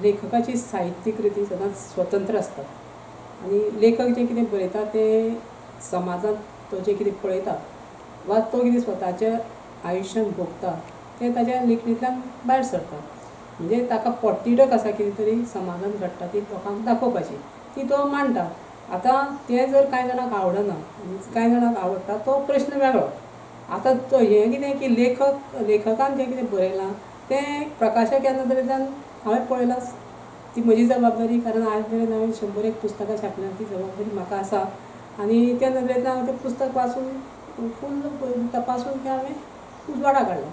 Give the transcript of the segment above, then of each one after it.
लेखकाची साहित्यीक रिती सदांच स्वतंत्र आसता आनी लेखक जें कितें बरयता तें समाजांत तो जें कितें पळयता वा तो कितें स्वताच्या आयुश्यांत भोगता तें ताच्या लेखणींतल्यान भायर सरता. म्हणजे ताका पोटतिडक आसा कितें तरी समाजांत घडटा ती लोकांक दाखोवपाची ती तो मांडटा. आतां तें जर कांय जाणांक आवडना आनी कांय जाणांक आवडटा तो प्रश्न वेगळो. आतां तो हें कितें की लेखकान जें कितें बरयलां तें प्रकाशक ह्या नदरेंतल्यान हांवें पळयलां. ती म्हजी जबाबदारी, कारण आज मेरेन हांवें 101 पुस्तकां छापल्यात, ती जबाबदारी म्हाका आसा आनी त्या नदरेंतल्यान हांवें तें पुस्तक वाचून फूल तपासून तें हांवें उजवाडा काडलां.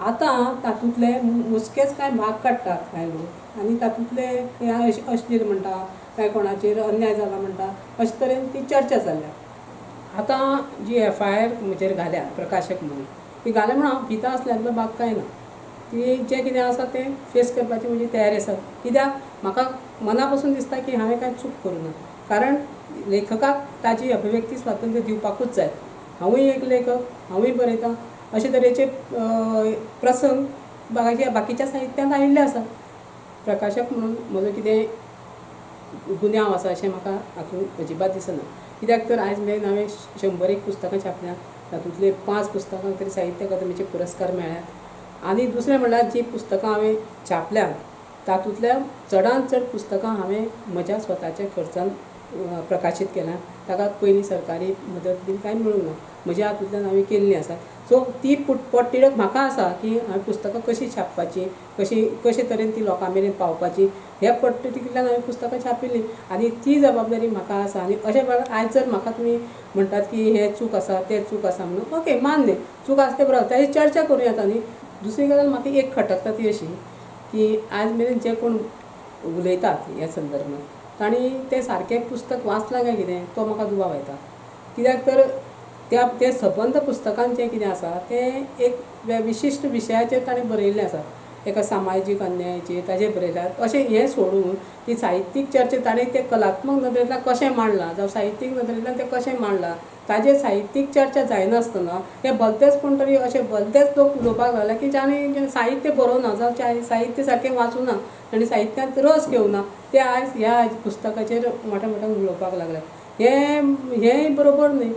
आतां तातूंतले मोजकेच कांय भाग काडटात कांय लोक आनी तातूंतले अश्लील म्हणटा, कांय कोणाचेर अन्याय जाला म्हणटा, अशे तरेन ती चर्चा जाल्या. आतां जी FIR म्हजेर घाल्या प्रकाशक म्हणून ती घाल्या म्हणून हांव भिता असल्यातलो भाग कांय ना. ती जें कितें आसा तें फेस करपाची म्हजी तयारी आसा. कित्याक म्हाका मना पासून दिसता की हांवें कांय चूक करूं ना, कारण लेखकाक ताची अभिव्यक्ती स्वातंत्र्य दिवपाकूच जाय. हांवूय एक लेखक, हांवूय बरयतां, अशे तरेचे प्रसंग बाकीच्या साहित्यांत आयिल्ले आसा. प्रकाशक म्हणून म्हजो कितें गुन्यांव आसा अशें म्हाका हातूंत अजिबात दिसना. कित्याक तर आयज मेरेन हांवें 101 पुस्तकां छापल्यात, तातूंतले 5 पुस्तकांक तरी साहित्य अकादमीचे पुरस्कार मेळ्ळ्यात आनी दुसरें म्हणल्यार जीं पुस्तकां हांवें छापल्यात तातूंतल्या चडांत चड पुस्तकां हांवें म्हज्या स्वताच्या खर्चान प्रकाशीत केल्यां. ताका पयलीं सरकारी मदत बीन कांय मेळूंक ना, म्हज्या हातूंतल्यान हांवें केल्लीं आसा. सो ती पोटतिडक म्हाका आसा की हांवें पुस्तकां कशीं छापपाची, कशे तरेन ती लोकां मेरेन पावपाची, ह्या पोटतिडकींतल्यान हांवें पुस्तकां छापिल्लीं आनी ती जबाबदारी म्हाका आसा. आनी अशें आयज जर म्हाका तुमी म्हणटात की हें चूक आसा तें चूक आसा म्हणून, ओके मान्य, चूक आसा तें बरोबर, ताची चर्चा करूं येता न्ही. दुसरी गजाल म्हाका एक खटकता ती अशी की आयज मेरेन जे कोण उलयतात ह्या संदर्भांत तांणी तें सारकें पुस्तक वाचलां काय कितें तो म्हाका दुबाव येता. कित्याक तर ते सबंद पुस्तकांत जें कितें आसा तें एक विशिश्ट विशयाचेर ताणें बरयल्लें आसा, एका सामाजीक अन्यायाचेर ताचेर बरयल्यात. अशें हें सोडून ती साहित्यीक चर्चा ताणें तें कलात्मक नदरेंतल्यान कशें मांडलां जावं साहित्यीक नदरेंतल्यान तें कशें मांडलां ताजेर साहित्यीक चर्चा जायनासतना हे भलतेच कोण तरी अशे भलतेच लोक उलोवपाक लागले की जाणें साहित्य बरोवना जावं साहित्य सारकें वाचूना आनी साहित्यांत रस घेवना, ते आयज ह्या पुस्तकाचेर मोठ्या मोठ्यान उलोवपाक लागल्यात. हें बरोबर न्ही.